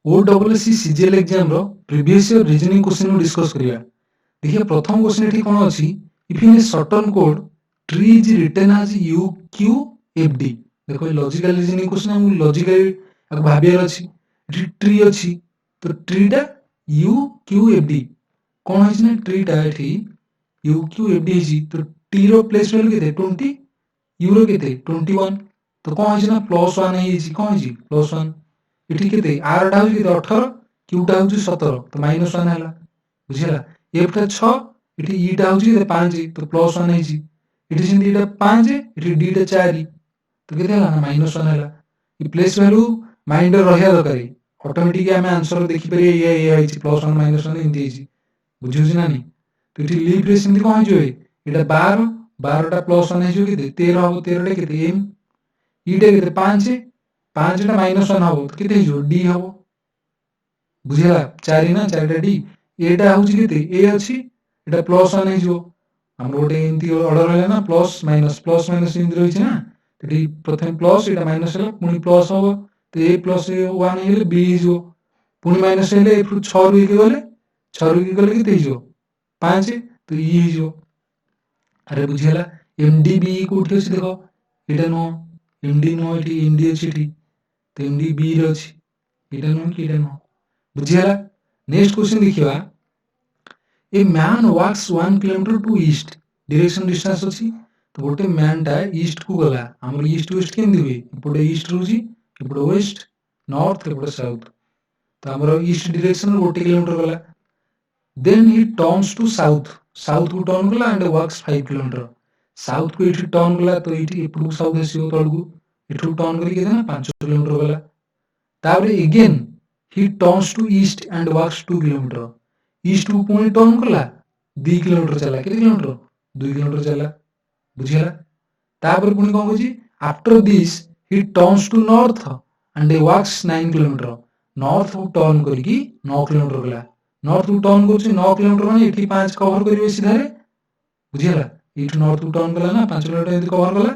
OSSC CGL exam रो previous year reasoning question को discuss करिया। देखिए प्रथम क्वेश्चन एठी कोन अछि, if in a certain code tree is written as UQFD। देखो लॉजिकल रीजनिंग क्वेश्चन हम लॉजिकल भाबियार अछि। एठी ट्री अछि तो ट्री टा UQFD कोन है ना ट्री टा एठी UQFD है तो टी रो प्लेस वैल्यू केते 20 यूरो केते 21 तो कोन है ना +1 है कोन है +1 एठी केते आर टा होची केते 18 क्यू टा होची 17 तो -1 हैला बुझिला। एफ टा 6 एठी ई टा होची केते 5 तो +1 हैची एठी सिंदी एटा 5 एठी डी टा 4 तो केते हैला ना -1 हैला। ई प्लेस वैल्यू माइंड रे रहया दरकारी ऑटोमेटिक हमें आंसर देखि परिए ये हैची +1 -1 इंदी हैची बुझियो ना नी। तो एठी लीफ रे सिंदी कोन होई एटा 12 12 टा +1 हैजो केते 13 हो 13 टा केते एम ई टा केते 5 5 टा -1 हो तो केते हिजो डी हो बुझिला 4 ना 4 टा डी एटा होची केते ए अछि एटा +1 हिजो हमर गोटे एंती ऑर्डर हैला ना प्लस माइनस इंदी रहिछ ना एठी प्रथम प्लस एटा माइनस हैला पुनी प्लस हो तो ए प्लस 1 हेले बी हिजो पुनी माइनस हेले ए 6 रु के गले 6 रु के गले केते हिजो 5 तो ई हिजो अरे बुझिला एमडीबी कोठी अछि देखो एटा नो एमडी नो एठी एमडी अछि एठी तो एमडी बी रे अछि एटा नो कि एटा नो बुझिला। नेक्स्ट क्वेश्चन देखिवा a man walks 1 kilometre to east direction distance अछि तो गोटे मैन टा ईस्ट को गला हमर ईस्ट वेस्ट केन दिबे एपटे ईस्ट रोजी एपटे वेस्ट नॉर्थ एपटे साउथ तो हमर ईस्ट डायरेक्शन गोटे किलोमीटर गला then he turns to south south को टर्न गला एंड वॉक्स 5 किलोमीटर साउथ को एठी टर्न गला तो एठी एपटू साउथ आसीओ तळगु एठू टर्न करी केते ना 5 किलोमीटर गला ताबरे again he turns to east and walks 2 kilometre east को पुणी टर्न कला 2 किलोमीटर चला केते किलोमीटर 2 किलोमीटर चला बुझिला। तापर पुणी कोन होची after this he turns to north and walks 9 kilometer north को टर्न करकी 9 किलोमीटर गला नॉर्थ को टर्न करछि 9 किलोमीटर माने एठी 5 कवर करिवे सीधा रे बुझिला एठी नॉर्थ को टर्न कला ना 5 किलोमीटर एठी कवर कला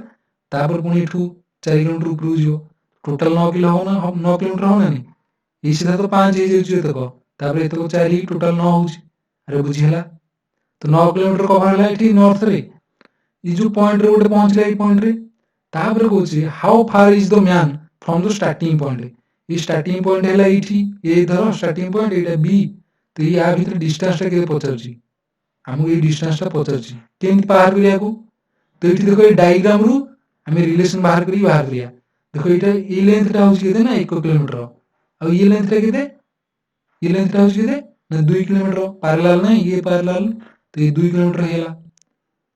तापर पुणी एठू 4 किलोमीटर ऊपर जियो टोटल 9 किलो हो ना 9 किलोमीटर हो ना नी ई सीधा तो 5 हे जेउछि एतको तापर एतको 4 ही टोटल 9 होछि अरे बुझिला तो 9 किलोमीटर कवर हला एठी नॉर्थ रे ई जो पॉइंट रे गोटे पहुंचले ई पॉइंट रे तापर कहछि how far is the man from the starting point ई स्टार्टिंग पॉइंट हैला एठी ए धरो स्टार्टिंग पॉइंट एटा बी तो ई आ भीतर डिस्टेंस टा केते पचरछि हमु ई डिस्टेंस टा पचरछि केन पार करिया को तो एठी देखो ई डायग्राम रु हमें रिलेशन बाहर करिया देखो एटा ई लेंथ टा होछि केते ना 1 किलोमीटर आ ई लेंथ टा केते ई लेंथ टा होछि केते ना 2 किलोमीटर पैरेलल ना ये पैरेलल तो ये 2 किलोमीटर हैला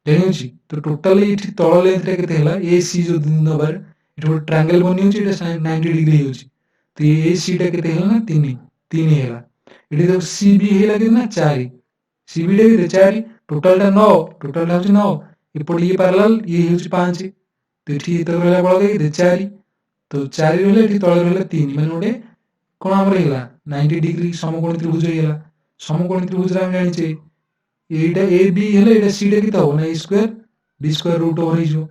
जानि छी तो टोटल एठी तळ लेंथ टा केते हैला AC जो नंबर एठी गोटे ट्रायंगल बनि होछि एटा 90 डिग्री होछि तो ये AC टा केते हैला ना 3 हैला एठी तो CB हैला केते ना 4 CB टा केते 4 टोटल टा 9 टोटल टा होछि 9 एपट ये पैरेलल ये होछि 5 तो एठी एत रहला बळ केते 4 तो 4 रहले एठी तळ रहले 3 माने गोटे कोन हमर हैला 90 डिग्री समकोण त्रिभुज हैला समकोण त्रिभुज रा हम जानि छै एटा AB हैला एटा C टा केते हो ना A² B² रूट ओवर हिजो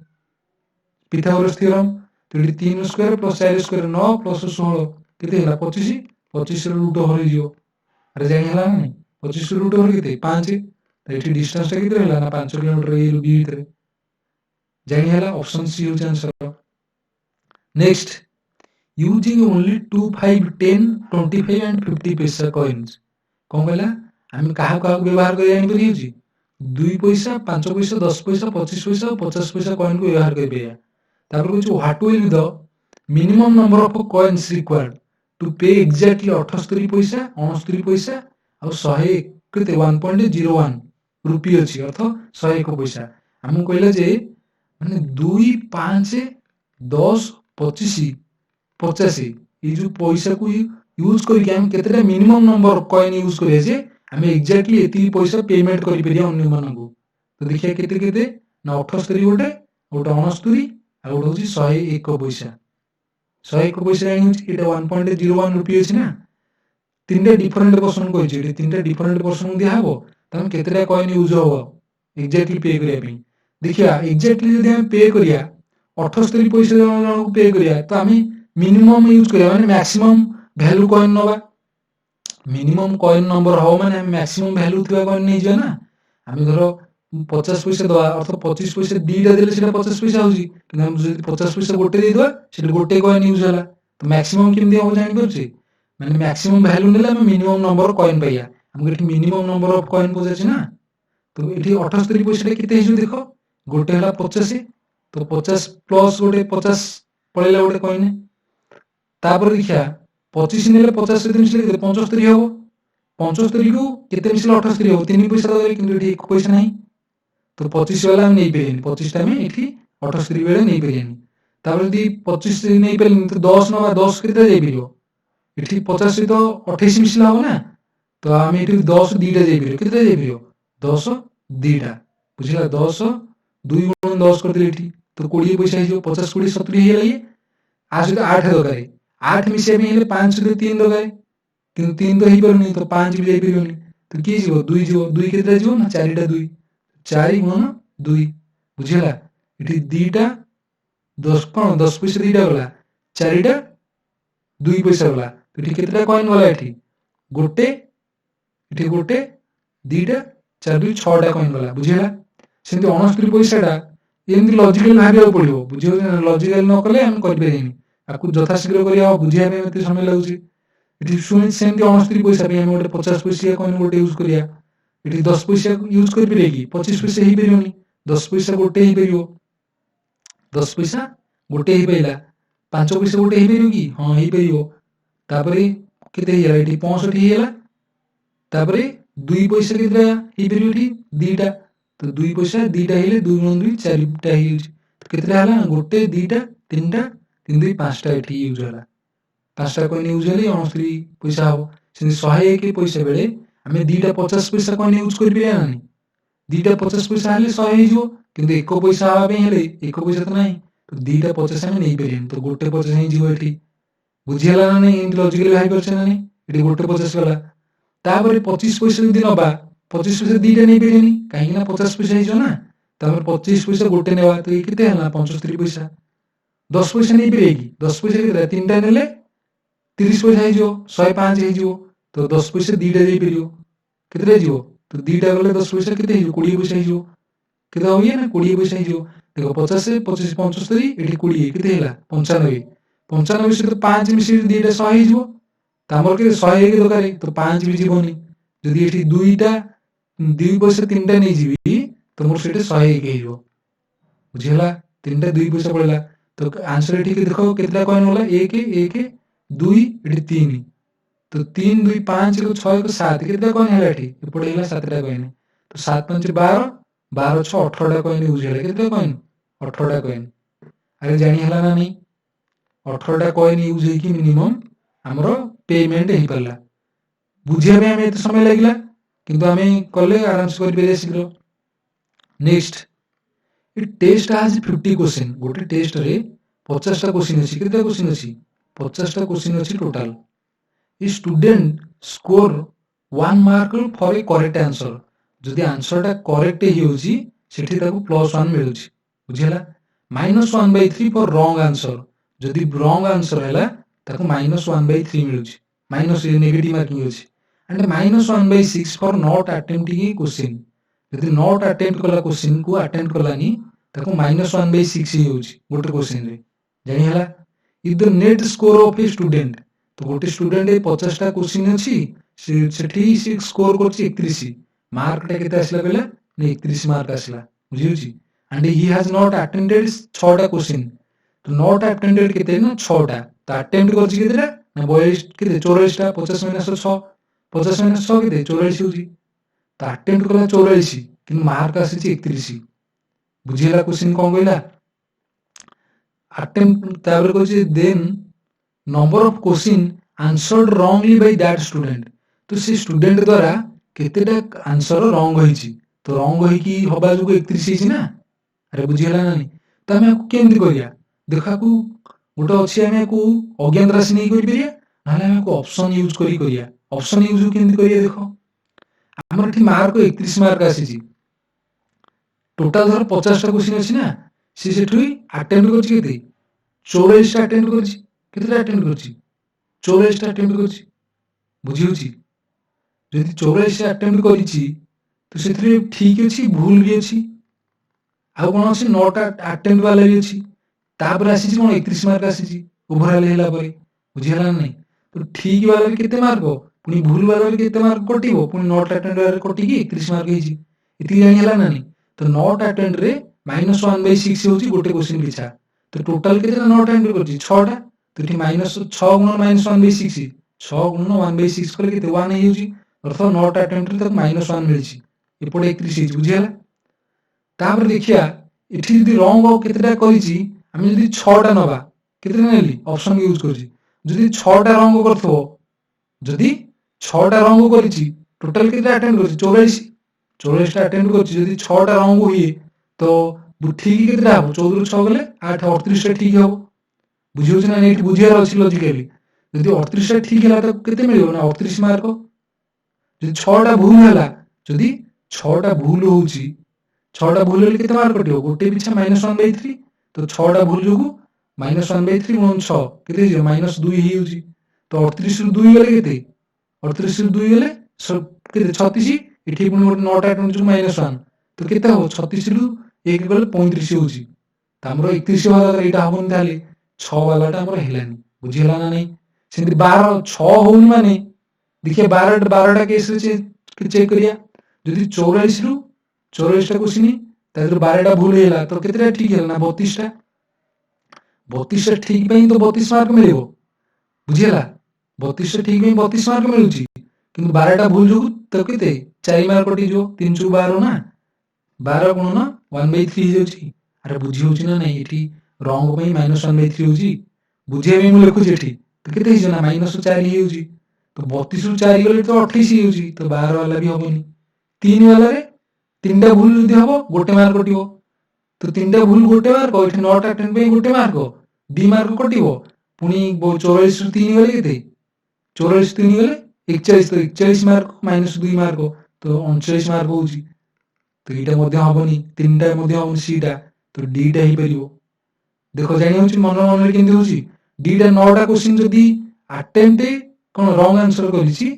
पिथागोरस थ्योरम तो एठी 3 स्क्वायर प्लस 4 स्क्वायर 9 प्लस 16 केते हैला 25 25 रूट ओवर हिजो अरे जानि हैला ना 25 रूट ओवर केते 5 तो एठी डिस्टेंस टा केते हैला ना 5 किलोमीटर ए रु बी भीतर जानि हैला ऑप्शन सी होछि answer. Next using only 2 5 10 25 and 50 paisa coins कोन कहला हम कहा कहा व्यवहार करि आनि परि होछि 2 पैसा 5 पैसा 10 पैसा 25 पैसा और 50 पैसा कॉइन को व्यवहार करि परिया तापर कहै what will be the minimum number of coins required to pay exactly 78 paisa 69 पैसा और 100 केते 1.01 रुपी अछि अर्थ 101 पैसा हम कहले जे माने 2 5 10 25 85 ये जो पैसा को यूज करके हम केतेटा मिनिमम नंबर कॉइन यूज करे जे हम एग्जैक्टली एती पैसा पेमेंट करि परिया अन्य मानकू तो देखिया केते केते ना 78 गोटे 69 आ गोटे होची 101 पैसा 101 पैसा जानि होची एटा 1.01 रुपी अछि ना तीनटा डिफरेंट पर्सन कहै छै एटा तीनटा डिफरेंट पर्सन दिया हबो त हम केतेटा कॉइन यूज होबो एग्जैक्टली पे करिया पे देखिया एग्जैक्टली जदि हम पे करिया 78 पैसा जण पे करिया तो हम मिनिमम यूज करिया माने मैक्सिमम वैल्यू कॉइन नबा मिनिमम कॉइन नंबर हो माने मैक्सिमम वैल्यू थिबा कॉइन नै जे ना आमे धरो 50 पैसा दवा अर्थ 25 पैसा दीटा देले सेटा 50 पैसा होजी कि हम जदि 50 पैसा गोटे दे दवा सेटा गोटे कॉइन यूज होला तो मैक्सिमम केमदी हो जानि परछि माने मैक्सिमम वैल्यू नेले हम मिनिमम नंबर कॉइन पाइया हमके एठी मिनिमम नंबर ऑफ कॉइन पजाछि ना तो एठी 78 पैसा केते हिजो देखो गोटे हला 85 तो 50 प्लस गोटे 50 पळेला गोटे कॉइन तापर देखिया 25 नेले 50 सहित मिसले केते 75 हबो 75 को केते मिसले 78 हबो 3 पैसा देले किंतु एठी 1 पैसा नाही तो 25 वाला हम नहीं पेरेनी 25 टा में एठी 78 बेले नहीं पेरेनी तापर यदि 25 नहीं पेरेनी तो 10 नवा 10 केते जाई परियो एठी 50 सहित 28 मिसला हो ना तो हम एठी 10 दीटा जाई परियो केते जाई परियो 10 दीटा बुझिला 10 2 गुण 10 कर देले एठी तो 20 पैसा हिजो 50 20 70 हे लगे आ सहित 8 दरकार 8 मिसे में हेले 5 सहित 3 दरकार किंतु 3 तो ही परनी तो 5 भी जाई परियोनी तो की जीवो 2 जीवो 2 केते जीवो ना 4 टा 2 4 गुण 2 बुझिला एठी दीटा 10 कोन 10 पैसा दीटा गला 4 टा 2 पैसा गला तो एठी केतेटा कॉइन गला एठी गोटे दीटा 4 2 6 टा कॉइन गला बुझिला सेंति 69 पैसाटा एमति लॉजिकल भाबिया पड़िबो बुझियो लॉजिकल न कले हम कर पेरिनी आकु यथाशीघ्र करिया बुझिया पे मते समय लागुची एठी सुनि सेंति 69 पैसा पे हम गोटे 50 पैसा कॉइन गोटे यूज करिया एठी 10 पैसा यूज कर पिरे कि 25 पैसा ही परियोनी 10 पैसा गोटे ही परियो 10 पैसा गोटे ही पैला 5 पैसा गोटे ही परियो कि हां ही परियो तापरे केते हिला एठी 65 हिला तापरे 2 पैसा केते ही परियो एठी दीटा तो 2 पैसा दीटा हेले 2 गुण 2 4 टा ही यूज तो केते हला गोटे दीटा तीनटा 3 2 5 टा एठी यूज होला 5 टा कोइन यूज हेले 69 पैसा हो सेंति 101 पैसा बेले आमे दीटा 50 पैसा कोइन यूज कर पिया नानी दीटा 50 पैसा हेले 100 हे जो किंतु 1 पैसा हवा पे हेले 1 पैसा तो नाही तो दीटा 50 आमे नै परियन तो गोटे 50 हे जीव एठी बुझियला ना नै इन लॉजिकली भाई परछ ना नै एठी गोटे 50 गला तापरे 25 पैसा जदि नबा 25 पैसा दीटा नै परियनी काहे ना 50 पैसा हे जो ना तापर 25 पैसा गोटे नेवा तो ये केते हला 75 पैसा 10 पैसा नै परियगी 10 पैसा केते तीनटा नेले 30 पैसा हे जो 105 हे जो तो 10 पैसा दीटा दे परियो केते जीवो तो दीटा गले 10 पैसा केते हिजो 20 पैसा हिजो केते हो ना 20 पैसा हिजो देखो 50 से 25 75 एठी 20 केते हेला 95 95 से तो 5 मिसी दीटा 100 हिजो तामर के 100 के दरकार तो 5 भी जीवनी जदि एठी दुईटा 2 पैसा तीनटा नै जीवी तो मोर सेटे 100 के हिजो बुझिला तीनटा 2 पैसा पड़ला तो आंसर एठी के देखो केतला कॉइन होला 1 1 2 एठी 3 तो 3 2 5 को 6 को 7 केतला कॉइन हैला एठी एपटे हैला 7 टा कॉइन तो 7 5 12 12 6 18 टा कॉइन यूज हैला केतला कॉइन 18 टा कॉइन अरे जानि हैला ना नहीं 18 टा कॉइन यूज है कि मिनिमम हमरो पेमेंट हे परला बुझिया में हमें तो समय लागला किंतु हमें कले आराम से कर बेले शीघ्र next a test has 50 question गोटे टेस्ट रे 50 टा क्वेश्चन अछि केते क्वेश्चन अछि 50 टा क्वेश्चन अछि total a student score 1 mark for A correct answer जदि आंसर टा करेक्ट ही होची सेठी ताको +1 मिलुची बुझिला -1/3 फॉर रॉन्ग आंसर जदि रॉन्ग आंसर हैला ताको -1/3 मिलुची माइनस नेगेटिव मार्किंग होची and -1/6 for not attempting question जदि नॉट अटेम्प्ट कला क्वेश्चन को अटेम्प्ट कलानी ताको -1/6 ही होची गोटे क्वेश्चन रे जानि हैला if the net score of a student तो गोटे स्टूडेंट 50 टा क्वेश्चन अछि सेठी से स्कोर करछि 31 मार्क टा केते आसला बेला ने 31 मार्क आसला बुझियोछि and he has not attended 6 टा क्वेश्चन तो नॉट अटेंडेड केते ना 6 टा तो अटेम्प्ट करछि केतेटा ना 42 केते 44 टा 50 माइनस 6 50 माइनस 6 केते 44 होछि तो अटेम्प्ट कला 44 कि मार्क आसी 31 बुझिला क्वेश्चन कोन कहला अटेम्प्ट ताबर कहछि then number of question answered wrongly by that student तो से स्टूडेंट द्वारा केतेटा आंसर रॉन्ग होईची तो रॉन्ग होई कि होबा जो 31 हिची ना अरे बुझिला ना तो हमें केमति करिया देखा को गोटे अछि हमें को अज्ञात राशि नहीं करि परिया नाले हमें को ऑप्शन यूज करिया ऑप्शन यूज केमति करिया देखो हमर एठी मार्क 31 मार्क आसीची टोटल धर 50 टा क्वेश्चन अछि ना से सेठुई अटेम्प्ट करछि केते 44 टा अटेम्प्ट करछि केतेटा अटेम्प्ट करछि 44 टा अटेम्प्ट करछि बुझियोछि जदि 84 अटेम्प्ट करिछि तो सेथरे ठीक अछि भूल भी अछि आ कोन अछि 9टा अटेम्प्ट वाला भी अछि तापर आसी कोन 31 मार्क आसी ओवरऑल हेला परे बुझिला नै तो ठीक वाला केते मार्क पुनी भूल वाला केते मार्क कटिबो पुनी 9टा अटेम्प्ट वाला कटि कि 31 मार्क हेछि इति जानि हला नै तो 9टा अटेम्प्ट रे -1/6 होछि गोटे क्वेश्चन पिछा तो टोटल केते 9टा अटेम्प्ट करछि 6टा तो इठी -6 गुणन -1/6 6 गुणन 1/6 कले केते 1 हेछि अर्थ 9टा अटेम्प्ट रे तक -1 मिलछि एपटे 31 हेछि बुझिला तापर देखिया एठी जदि रंग केतेटा करिछि हम जदि 6टा नबा केते नेली ऑप्शन यूज करछि जदि 6टा रंग करथो जदि 6टा रंग करिछि टोटल केते अटेम्प्ट करछि 84 टा अटेम्प्ट करछि जदि 6टा रंग हुए तो ठीक केतेटा हो 14 ରୁ 6 गले 8 38 टा ठीक हो बुझियो ना एठी बुझियार अछि लॉजिकली जदि 38 टा ठीक होला तो केते मिलियो ना 38 मार्क जदि 6टा भूल होला जदि 6टा भूल होउछि 6टा भूल हेले केते मार्क कटियो गोटे पिछा -1/3 तो 6टा भूल जोगु -1/3 गुणन 6 केते हियो -2 हिउछि तो 38 ରୁ 2 गले केते 38 ରୁ 2 गले केते 36 एठी पुनी गोटे 9टा अटेम्प्ट जोगु -1 तो केते हो 36 ରୁ 1 गले 35 होउछि तामरो 31 वाला एटा हबन ताले 6 वाला टा हमर हेलानी बुझिला ना नै सेंति 12 6 होउनी माने देखिए 12टा केस रे चेक करिया जदि 44 ରୁ 44 टा क्वेश्चन तादर 12टा भूल हेला तो केतेटा ठीक हेला ना 32 टा 32 टा ठीक पई तो 32 मार्क मिलिबो बुझिला 32 टा ठीक पई 32 मार्क मिलुछि किंतु 12टा भूल जोगु तो केते 4 मार्क कटि जो 3 × 12 ना 12 गुणन 1/3 हेउछि अरे बुझी होछि ना नै एठी रंग पई -1/3 होछि बुझे भी मु लिखुछि एठी तो केते हिजो ना -4 हेउछि तो 32 ରୁ 4 गले तो 28 हेउछि तो 12 वाला भी हबनी 3 वाला रे 3टा भूल जदि हबो गोटे मार्क कटिबो तो 3टा भूल गोटे मार्क एठी 9टा अटेम्प्ट पई गोटे मार्क 2 मार्क कटिबो पुनी 44 ରୁ 3 गले केते 44 3 गले 41 तो 41 मार्क -2 मार्क तो 39 मार्क होउछि तो एटा मध्ये हबनी 3टा मध्ये हबनी सीटा तो डीटा ही परिबो देखो जानि होछि मन मन केंति होछि डीटा 9टा क्वेश्चन जदि अटेम्प्ट कोन रॉन्ग आंसर करिछि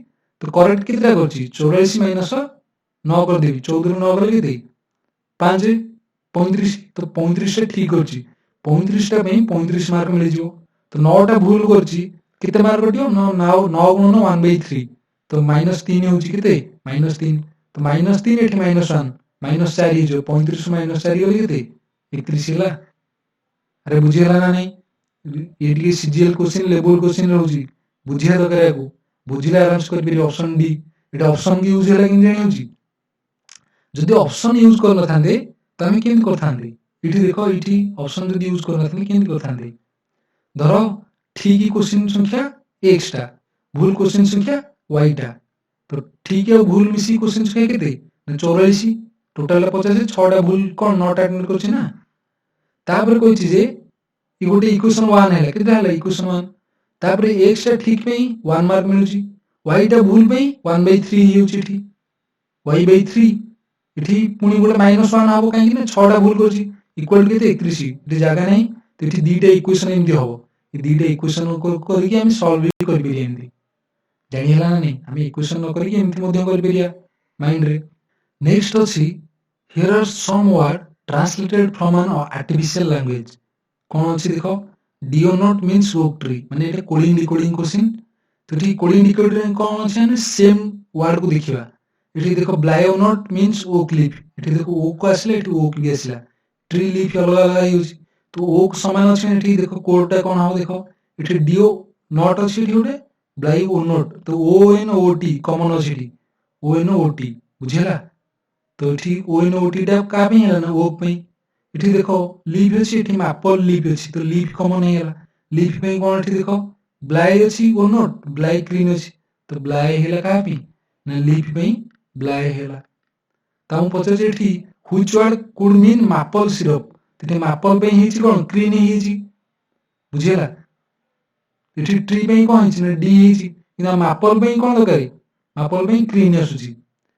तो करेक्ट केतेटा करछि 84 माइनस 9 कर देबी 14 ରୁ 9 गले केते 5 35 तो 35 टा ठीक करछि 35 टा पई 35 मार्क मिल जिवो तो 9टा भूल करछि केते मार्क कटियो 9 गुणन 1/3 तो -3 होछि केते -3 तो -3 एठी -1 -4 ही जो 35 ରୁ -4 गले केते 31 हिला अरे बुझिला ना नै ये टिके सीजीएल क्वेश्चन लेवल क्वेश्चन रहउछि बुझिया दरकार याकू बुझिला आराम से कर पेरी ऑप्शन डी एटा ऑप्शन की यूज होला कि जानि होछि जदि ऑप्शन यूज कर नथांदे त हम केन करथांदे इठी देखो इठी ऑप्शन जदि यूज कर नथांदे केन करथांदे धरो ठीक क्वेश्चन संख्या x टा भूल क्वेश्चन संख्या y टा तो ठीक है भूल मिसी क्वेश्चन संख्या केते 84 टोटल 50 6टा भूल कोन 9टा अटेम्प्ट करछि ना तापर कहछि जे ई गोटे इक्वेशन 1 हैला केते हैला इक्वेशन 1 तापर x टा ठीक पई 1 मार्क मिलुछि y टा भूल पई 1/3 हिउछि इठी y/3 इठी पुनी गोटे -1 हबो काहे कि ना 6टा भूल करछि इक्वल केते 31 इठी जागा नै तो इठी दीटा इक्वेशन एमति हबो ई दीटा इक्वेशन करिके हम सॉल्व भी कर बिरि एमति जानि हला ना नै हम इक्वेशन न करिके एमति मध्य कर बिरिया माइंड रे नेक्स्ट अछि here are some word translated from an artificial language कौन अच्छी देखो डिओ नॉट मीन्स ओक ट्री माने एटा कोडिंग डिकोडिंग क्वेश्चन तो ठीक कोडिंग डिकोडिंग कौन अच्छे ना सेम वर्ड को देखिबा एठी देखो ब्लायो नॉट मीन्स ओक लीफ एठी देखो ओक को आसले एठी ओक भी आसला ट्री लीफ अलग अलग यूज तो ओक समान अच्छे एठी देखो कोडटा कोन हो देखो एठी डिओ नॉट अच्छे एठी गोटे ब्लायो ओ नॉट तो O N O T common अच्छे एठी ओ एन ओ टी बुझिला तो एठी ओ एन ओ टी टा का पे हैला ना ओक पे इठी देखो लीफ अछि इठी मापल लीफ अछि तो लीफ कॉमन हेला लीफ पे कोन इठी देखो ब्लाइ अछि ओ नॉट ब्लाइ क्लीन अछि तो ब्लाइ हेला कापी ना लीफ पे ब्लाइ हेला ताऊ पछे जे इठी व्हिच वर्ड कुड मीन मापल सिरप इठी मापल पे हिची कोन क्लीन हिची बुझिला इठी ट्री पे कोन हिची ना डी हिची इना मापल पे कोन दरकारी मापल पे क्लीन आसुची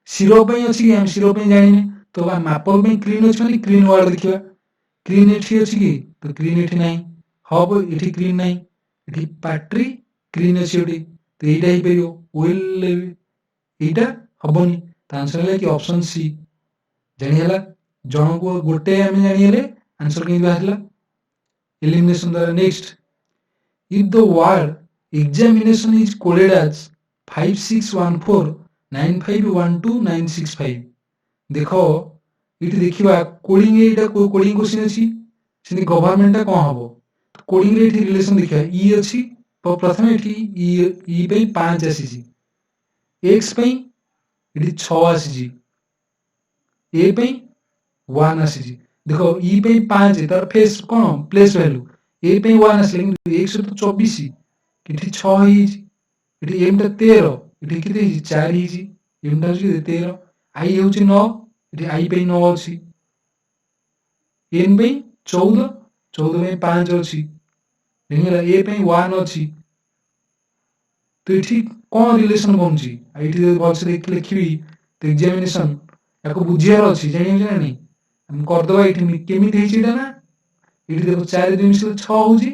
सिरप पे अछि हम सिरप पे जानिने तो मापल पे क्लीन अछि माने क्लीन वर्ड देखिबा क्लीन एठी अछि कि तो क्लीन एठी नाही हब एठी क्लीन नाही एठी पाट्री क्लीन अछि एठी तो एटा ही परियो ओइल এইটা হবনি তা आंसर ହେଲା କି অপশন सी জানি ହେଲା জনକୁ ଗୋଟେ ଆମେ ଜାଣିଲେ आंसर କେମିତି ବାହାରିଲା elimination ଦ୍ୱାରା next if the word examination is coded as 5614951295 देखो इटी देखिबा कोडिंग एटा कोडिंग क्वेश्चन अछि सेनी गवर्नमेंट कोन हबो कोडिंग रे इटी रिलेशन देखिबा ई अछि प्रथम इटी ई पे 5 आसीजी x पे इटी 6 आसीजी ए पे 1 आसीजी देखो ई पे 5 तार फेस कोन प्लेस वैल्यू ए पे 1 आसी लेकिन x तो 24 इटी 6 हिजी इटी m टा 13 इटी केते हिजी 4 हिजी m टा हिजी 13 i होची 9 इटी i पे 9 अछि n पे 14 14 पे 5 अछि लेकिन a पे 1 अछि तो इठी कोन रिलेशन बनछि इठी भलसे देख लिखबी तो एग्जामिनेशन याको बुझियार अछि जानि ना नहीं हम कर दबा इठी केमिति हेछि ना इठी देखो 4 2 मिसल 6 होछि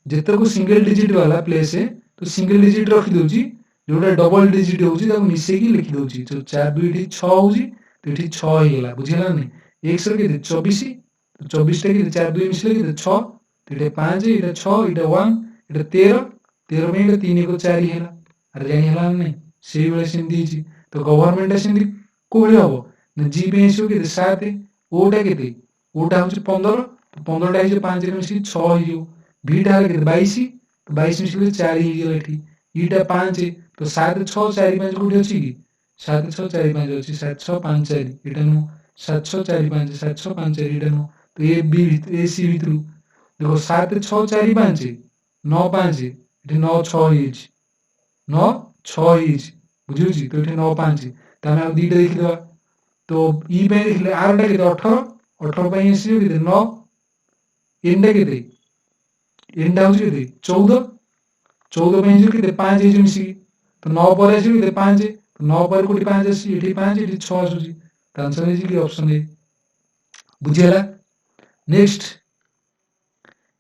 जेते को सिंगल डिजिट वाला प्लेस है तो सिंगल डिजिट रखि दोछि जोटा डबल डिजिट होछि ताको मिसे की लिखि दोछि तो 4 2 इठी 6 होछि तो इठी 6 हे गेला बुझिला नहीं x रे के 24 तो 24 टे के 4 2 मिसले के 6 तो इटे 5 इटे 6 इटे 1 इटे 13 13 में 3 को 4 हेला अरे जानि हला नहीं सेही बेले सिंधी छी तो गवर्नमेंट सिंधी कोली हबो न जी पे एसो के 7 ओटा केते ओटा होची 15 तो 15 टा हे 5 रे मिसी 6 हियो बीटा के 22 तो 22 मिसले 4 हि गेला एठी ईटा 5 तो 7 6 4 5 कोठी अछि की 7 6 4 5 अछि 7 6 5 4 एटा नु 7 6 4 5 7 6 5 4 एटा नु तो ए बी ए सी भितरु देखो 7 6 4 5 9 5 एठी 9 6 हिज 9 6 हिज बुझुछि तो एठी 9 5 तामे आ दीटा देखिदवा तो ई पे देखले आरटा के 18 18 पे एसी के 9 एंडा के एंडा होछि के 14 14 पे एसी के 5 एसी मिसी तो 9 पर एसी के 5 तो 9 पर कोटी 5 एसी एठी 5 एठी 6 आसी तो आंसर है कि ऑप्शन ए बुझिला next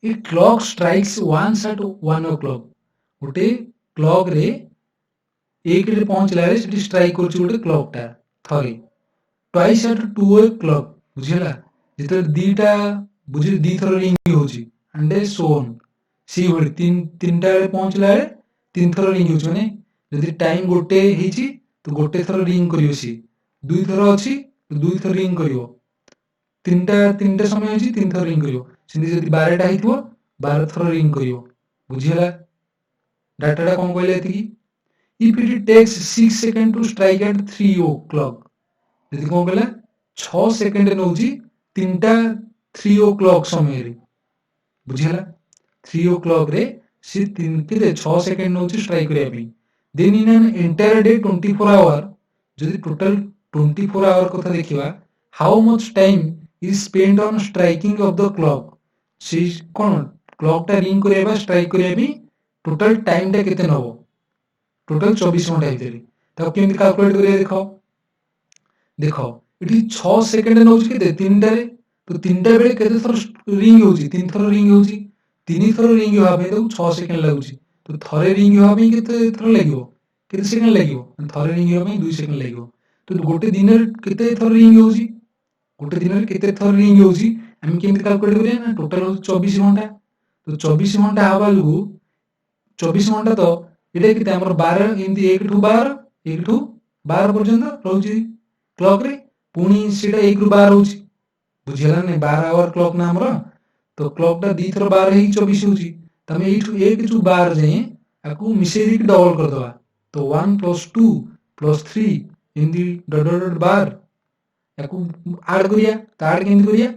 a clock strikes once at 1 o'clock गोटे क्लॉक रे 1 रे पहुंचला रे सेठी स्ट्राइक करछि गोटे क्लॉक टा थरे ट्वाइस एट 2 o'clock बुझिला जेते दीटा बुझि दी थर रिंग होछि एंड सो ऑन सी भଳି तीनटा रे पहुंचला रे तीन थर रिंग होछि माने जदि टाइम गोटे हिची तो गोटे थर रिंग करियो सी दुई थर अछि तो दुई थर रिंग करियो तीनटा समय अछि तीन थर रिंग करियो सिंधी जदि 12 टा हितबो 12 थर रिंग करियो बुझिला डाटा टा कोन कहले एति if it takes 6 seconds to strike at 3 o'clock जदि कोन कहले 6 सेकंड नउची तीनटा 3 o'clock समय रे बुझिला 3 o'clock रे से तीन के 6 सेकंड नउची स्ट्राइक करिया भी then in an entire day 24 hour जदि टोटल 24 hour कथा देखिबा how much time is spent on striking of the clock से कोन क्लॉक टा रिंग करिया स्ट्राइक करिया भी टोटल टाइम टा केते नबो टोटल 24 घंटा हितरे तो केमिति कैलकुलेट करिया देखो देखो इठी 6 सेकंड नउची केते तीनटा रे तो तीनटा बेले केते थर रिंग होची तीन थर रिंग होची तीन थर रिंग होआ पे तो 6 सेकंड लागुची तो थरे रिंग होआ पे केते थर लागिवो केते सेकंड लागिवो थरे रिंग होआ पे 2 सेकंड लागिवो तो गोटे दिन रे केते थर रिंग होची गोटे दिन रे केते थर रिंग होची हम केमिति कैलकुलेट करिया ना टोटल 24 घंटा तो 24 घंटा हवा लगु 24 घंटा तो एटा केते हमर 12 इनती 1 टू 12 पर्यंत रहउची क्लॉक रे पुनी सेटा 1 रु 12 होची बुझिला नै 12 आवर क्लॉक ना हमर तो क्लॉक टा दी थर 12 ही 24 होची तमे एठु 1 टू 12 जाय आकू मिसे दी डबल कर दवा तो 1 + 2 + 3 इनती डॉट डॉट डॉट 12 याकू ऐड करिया तो ऐड केंति करिया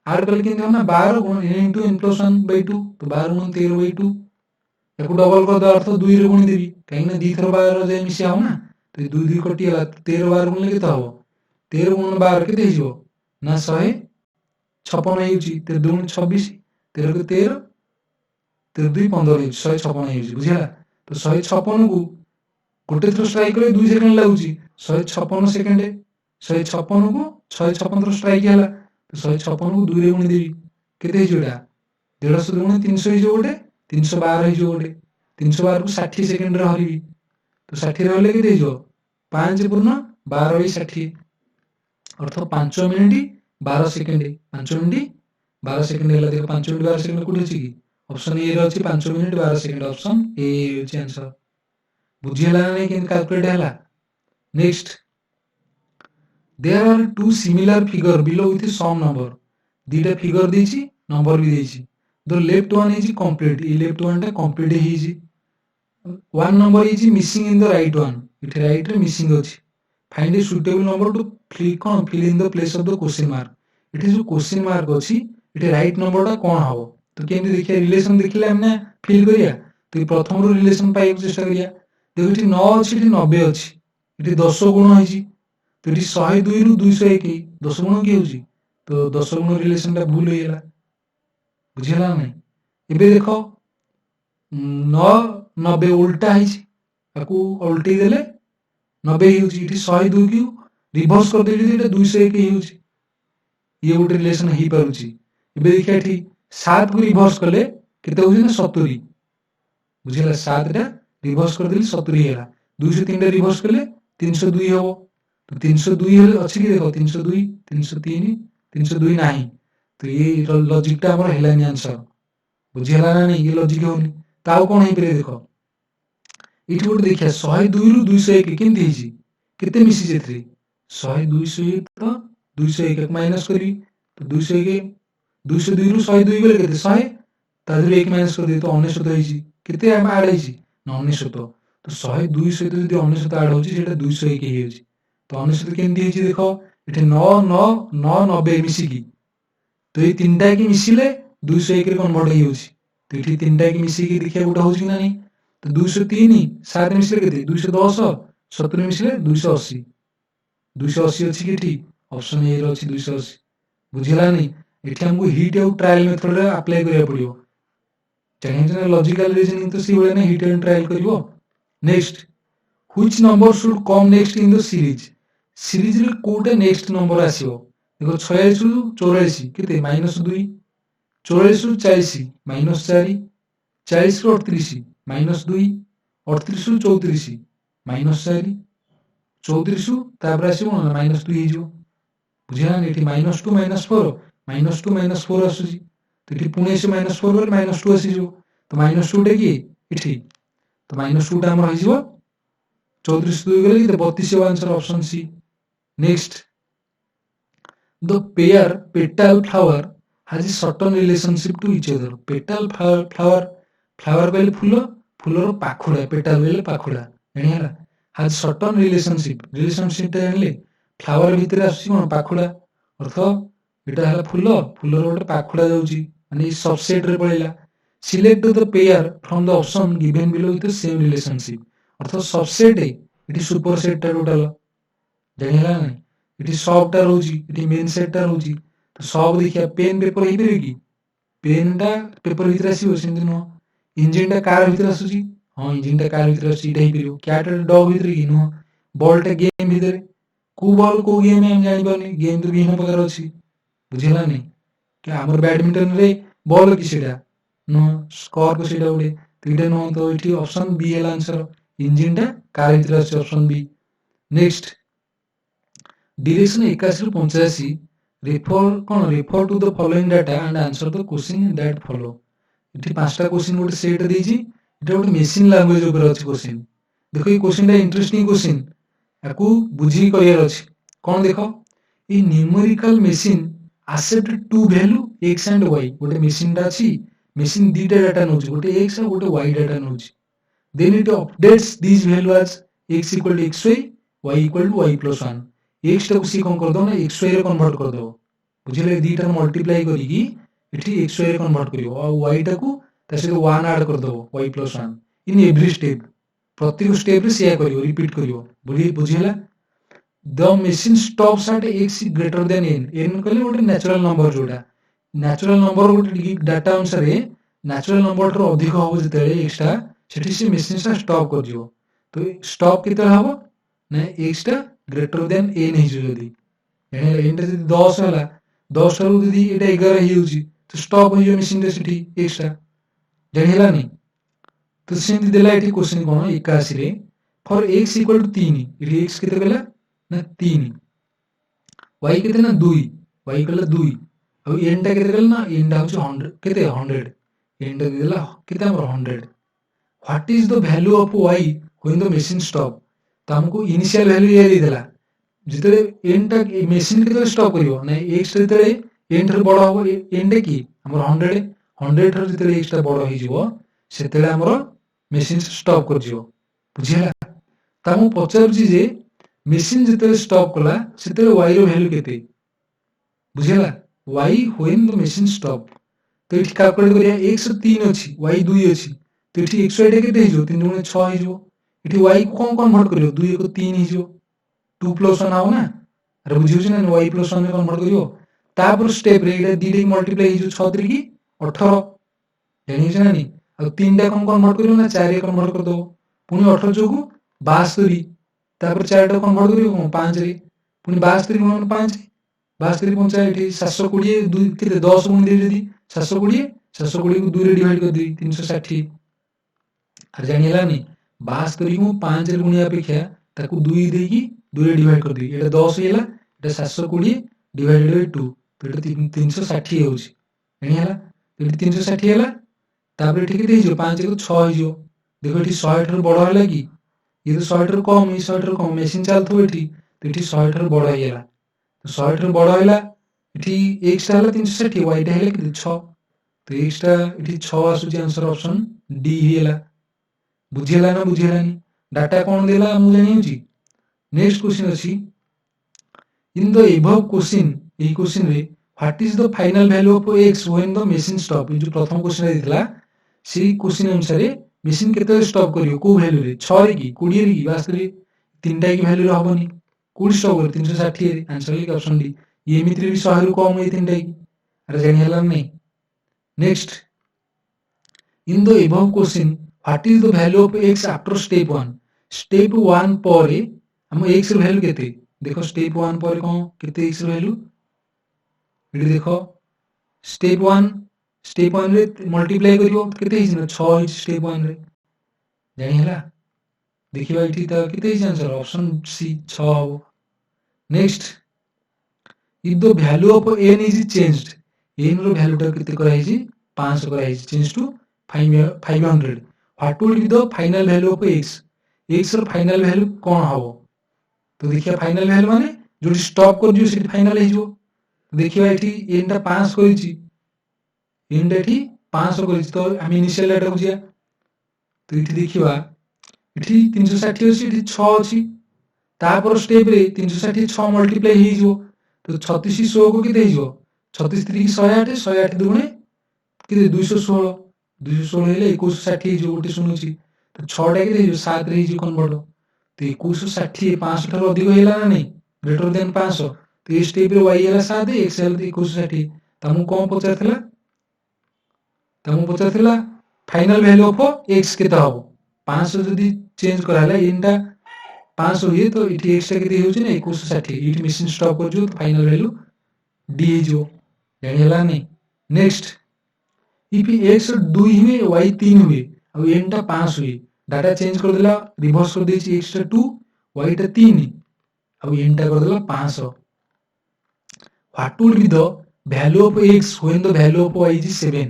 ऐड करले केंति हम ना 12 गुण इनटू n + 1/2 तो 12 गुण 13/2 याकू डबल कर दवा अर्थ 2 रे गुणी देबी काहे ना दी थर 12 जाय मिसे हो ना तो 2 2 कटि गला 13 12 गुण केते हबो 13 गुण 12 केते हिजो ना 156 हेउची 13 2 26 13 को 13 13 2 15 हेउची 156 हेउची बुझिला तो 156 को गोटे थर स्ट्राइक करे 2 सेकंड लागुची 156 सेकंड 156 को 156 थर स्ट्राइक होला तो 156 को 2 रे गुणी देबी केते हिजो एटा 150 गुण 300 हिजो गोटे 312 हिजो गोटे 312 को 60 सेकंड रे हरिबी तो 60 रे हले केते हिजो 5 पूर्ण 12/60 अर्थ 5 मिनिट 12 सेकेंड 5 मिनिट 12 सेकेंड है देखो 5 मिनिट 12 सेकेंड कोठी अछि की ऑप्शन ए रे अछि 5 मिनिट 12 सेकेंड ऑप्शन ए अछि आंसर बुझिला नै कि कैलकुलेट हैला next there are two similar figure below with some number दीटा फिगर देछि नंबर भी देछि the left one is complete ई लेफ्ट वन टा कंप्लीट हिजी one number is missing in the right one it right रे missing अछि find a suitable number to fill in the place of the question mark it जो question mark अछि it right number टा कोन हबो तो केमि देखिया रिलेशन देखिले हमने फिल करिया तो प्रथम रो रिलेशन पाइ चेष्टा करिया देखो इठी 9 अछि इठी 90 अछि इठी 10 गुण होइछि तो इठी 102 रु 201 10 गुण के होछि तो 10 गुण रिलेशन टा भूल होइला बुझिला नै एबे देखो 9 90 उल्टा हिछि ताकू उल्टी देले 90 होछि इठी 102 की रिवर्स कर देली एटा 201 होछि ये गोटे रिलेशन ही पारुछि एबे देखिया एठी 7 को रिवर्स कले केते होछि ना 70 बुझिला 7 टा रिवर्स कर देली 70 हैला 203 टा रिवर्स कले 302 हबो तो 302 हेले अछि कि देखो 302 303 302 नाही तो ये लॉजिक टा हमर हेलानी आंसर बुझिला ना नहीं ये लॉजिक होनी ताऊ कोन हे परे देखो इठी गोटे देखिया 102 रु 201 केमति हिची केते मिसी जेथि 100 201 तो 201 माइनस करी तो 201 202 रु 102 गेले केते 100 ताजु 1 माइनस कर दे तो 99 हिची केते हम ऐड हिची 99 तो 102 सहित जदी 99 ऐड होची सेटा 201 हे होची तो 99 केमति हिची देखो इठी 9 9 9 90 मिसी की तो ये तीनटा की मिसिले 201 रे कन्वर्ट हे होची तो इठी तीनटा की मिसी की देखिया गोटा होची ना नहीं तो 203 7 मिसिले केते 210 70 मिसिले 280 280 अछि कि ठीक ऑप्शन ए रो अछि 280 बुझिला नहीं एठी हमको हीट आउट ट्रायल मेथड रे अप्लाई करिया पड़ियो चाहे लॉजिकल रीजनिंग तो सी होले ना हीट एंड ट्रायल करिवो next which number should come next in the series रे कोटे नेक्स्ट नंबर आसीबो देखो 46 रु 84 केते -2 44 रु 40 -4 40 रु 38 -2 38 रु 34 -4 34 रु तापर आसीबो ना -2 हे जो बुझिला एठी -2 -4 -2 -4 आसुजी तो एठी पुणे से -4 बोले -2 आसी जो तो -2 टे की एठी तो -2 टा हमर हिजबो 34 2 गेले कि 32 answer option C next the pair petal flower has a certain relationship to each other petal flower कहले फूल फूलर पाखुडा पेटल कहले पाखुडा एनी हला has certain relationship ता जानले फ्लावर भितर आसी कोन पाखुडा अर्थ एटा हला फूल फूलर गोटे पाखुडा जाउची माने सबसेट रे पळेला select the pair from the option given below with same relationship अर्थ सबसेट इटी सुपरसेट टा टोटल जानिला नै इटी सब टा रहउची इटी मेन सेट टा रहउची तो सब देखिया पेन पेपर हे परबे की पेन टा पेपर भितर आसीबो सेंति नो इंजन टा कार भितर आसुची हां इंजन टा कार भितर आसी इटा हे परबो कैट डॉग भितर की नो बॉल टा गेम भितर को बॉल को गेम हम जानि पानी गेम तो विभिन्न प्रकार अछि बुझिला नै कि हमर बैडमिंटन रे बॉल की सेटा नो स्कोर को सेटा उडे तीटा नो तो इठी ऑप्शन बी है आंसर इंजन टा कार भितर आसी ऑप्शन बी नेक्स्ट डिरेक्शन 81 रु 85 refer to the following data and answer the question that follow इठी पांचटा क्वेश्चन गोटे सेट देजी इटा गोटे मशीन लैंग्वेज ऊपर अछि क्वेश्चन देखो ये क्वेश्चन टा इंटरेस्टिंग क्वेश्चन याकू बुझी करियर अछि कोन देखो a numerical machine accept two value x and y गोटे मशीन टा अछि मशीन दीटा डाटा नोछि गोटे x और गोटे y डाटा नोछि then it updates this value as x equal to xy y equal to y plus 1 x टा को सी कोन कर दो ना xy रे कन्वर्ट कर दो बुझिले दीटा मल्टीप्लाई करी की इठी xy रे कन्वर्ट करियो और y टा को तसे 1 ऐड कर दो y plus 1 in every step प्रत्येक स्टेप रे शेयर करियो रिपीट करियो बुझिला the machine stops at x greater than n कहले गोटे नेचुरल नंबर जोटा नेचुरल नंबर गोटे डाटा अनुसार नेचुरल नंबर रो अधिक हो जते x टा सेठी से मशीन सा स्टॉप कर दियो तो स्टॉप केते हबो ना x टा ग्रेटर देन n हे जदी एने n टा जदी 10 होला 10 रो जदी एटा 11 हे होची तो स्टॉप हो जो मशीन रे सेठी x टा जानिला नै तो सेंति देला एठी क्वेश्चन कोन 81 रे फॉर x इक्वल टू 3 इठी x केते गला ना 3 y केते ना 2 y इक्वल 2 अब n टा केते गला ना n टा होची 100 केते 100 n टा देला केते हमर 100 what is the value of y when the machine stop तो हमको इनिशियल वैल्यू ये दे देला जिते n टा मशीन केते स्टॉप करियो ना x जेते n ठर बड़ हो n टा की हमर 100 100 ठर जिते x टा बड़ होई जिवो सेतेले हमर मशीन स्टॉप कर जिवो बुझिला तामु पचारछि जे मशीन जिते स्टॉप कला सेते y रो वैल्यू केते बुझिला y when the machine stop तो इठी कैलकुलेट करिया x 3 अछि y 2 अछि तो इठी x टा केते हिजो 3 गुणे 6 हिजो इठी y को कोन कन्वर्ट करियो 2 को 3 हिजो 2 + 1 आओ ना अरे बुझियो ना y + 1 में कन्वर्ट करियो तापर स्टेप रे इटा 2 टा मल्टीप्लाई हिजो 6 3 की 18 जानि छ ना नि अब 3 टा कोन कन्वर्ट करियो ना 4 रे कन्वर्ट कर दो पुनी 18 जोगु 72 तापर 4 टा कन्वर्ट करियो 5 रे पुनी 72 गुणन 5 72 पंचा इठी 720 2 केते 10 गुण दे जदी 720 720 को 2 रे डिवाइड कर दी 360 अरे जानिला नि 72 को 5 रे गुणिया अपेक्षा ताकू 2 देकी 2 रे डिवाइड कर दी एटा 10 हेला एटा 720 डिवाइडेड बाय 2 तो एटा 360 होउची एनी हला तो एटा 360 हेला तापर एठी केते हिजो 5 को 6 हिजो देखो एठी 100 ठर बड़ होला की ये तो 100 ठर कम ई 100 ठर कम मशीन चालतो एठी तो एठी 100 ठर बड़ हेला तो 100 ठर बड़ हेला एठी x टा हला 360 y टा हेला केते 6 तो x टा एठी 6 आसुची आंसर ऑप्शन डी हेला बुझिला ना बुझिला नि डाटा कोन देला मु जानि होची नेक्स्ट क्वेश्चन अछि इन द एबव क्वेश्चन ए क्वेश्चन रे what is the final value of x when the machine stop जो प्रथम क्वेश्चन देथिला सेही क्वेश्चन अनुसार मशीन केते स्टॉप करियो को वैल्यू रे 6 रे की 20 रे की 72 तीनटा की वैल्यू रहबनी कोडी स्टॉप कर 360 रे आंसर लिख ऑप्शन डी ये मित्र भी 100 रू कम ए तीनटा की अरे जानि हला नै next in the above question what is the value of x after step 1 step 1 पर हम x ର वैल्यू केते देखो स्टेप 1 पर कोन केते x ର वैल्यू एडी देखो स्टेप 1 रे मल्टीप्लाई करियो केते हिज ना 6 हिज स्टेप 1 रे जानि हला देखिबा इठी त केते हिज आंसर ऑप्शन सी 6 हो next if the value of n is changed n रो वैल्यू टा केते करा हिज 500 करा हिज change to 500 what would be the final value of x रो फाइनल वैल्यू कोन हबो तो देखिया फाइनल वैल्यू माने जोडी स्टॉप कर दियो सेठी फाइनल हिजो देखिबा एठी n टा 5 करिछि n टा एठी 500 करिछि तो हम इनिशियल डाटा बुझिया तो एठी देखिबा एठी 360 अछि एठी 6 अछि तापर स्टेप रे 360 6 मल्टीप्लाई हिजो तो 36 100 को केते हिजो 36 3 108 108 दुने केते 216 216 हेले 2160 हिजो गोटे सुनुछि तो 6 टा केते हिजो 7 रे हिजो कन्वर्ट तो 2160 500 ठारो अधिक हेला ना नै ग्रेटर देन 500 तो ए स्टेप रे y हेला 7 x हेला 2160 तमु कोन पचार थिला फाइनल वैल्यू ऑफ x केता हबो 500 जदी चेंज कराला इनटा 500 ये तो इठी x टा केते होछि ना 2160 इठी मशीन स्टॉप कर जो तो फाइनल वैल्यू d जो जानि हला नै नेक्स्ट इफ x 2 हुए y 3 हुए अब n टा 5 हुए डाटा चेंज कर देला रिवर्स कर देछि x टा 2 y टा 3 अब n टा कर देला 500 what would be the value of x when the value of y is 7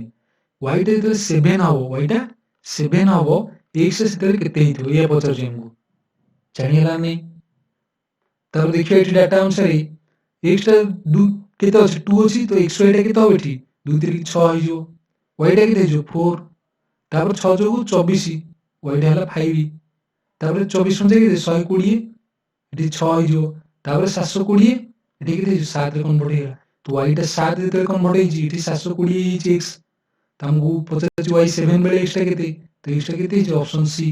y टा जते 7 हबो y टा 7 हबो x सेते केते हिथो ये पचार जेमगु जानि हला नै तब देखियो एठी डाटा अनुसार x टा 2 केते अछि 2 अछि तो x y टा केते हबो एठी 2 3 6 हिजो y टा केते हिजो 4 तापर 6 जोगु 24 y टा हला 5 तापर 24 पंजे केते 120 एठी 6 हिजो तापर 720 एठी केते हिजो 7 रे कन्वर्ट हेला तो y टा 7 रे कन्वर्ट हेछि एठी 720 हिजो x तमगु पचार y 7 बेले x टा केते तो x टा केते हिजो ऑप्शन सी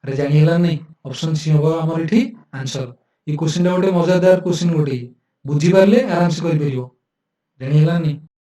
अरे जानि हला नै ऑप्शन सी होबा हमर एठी आंसर ई क्वेश्चन टा गोटे मजेदार क्वेश्चन गोटे बुझी पारले आराम से करि परियो जानि हला नै।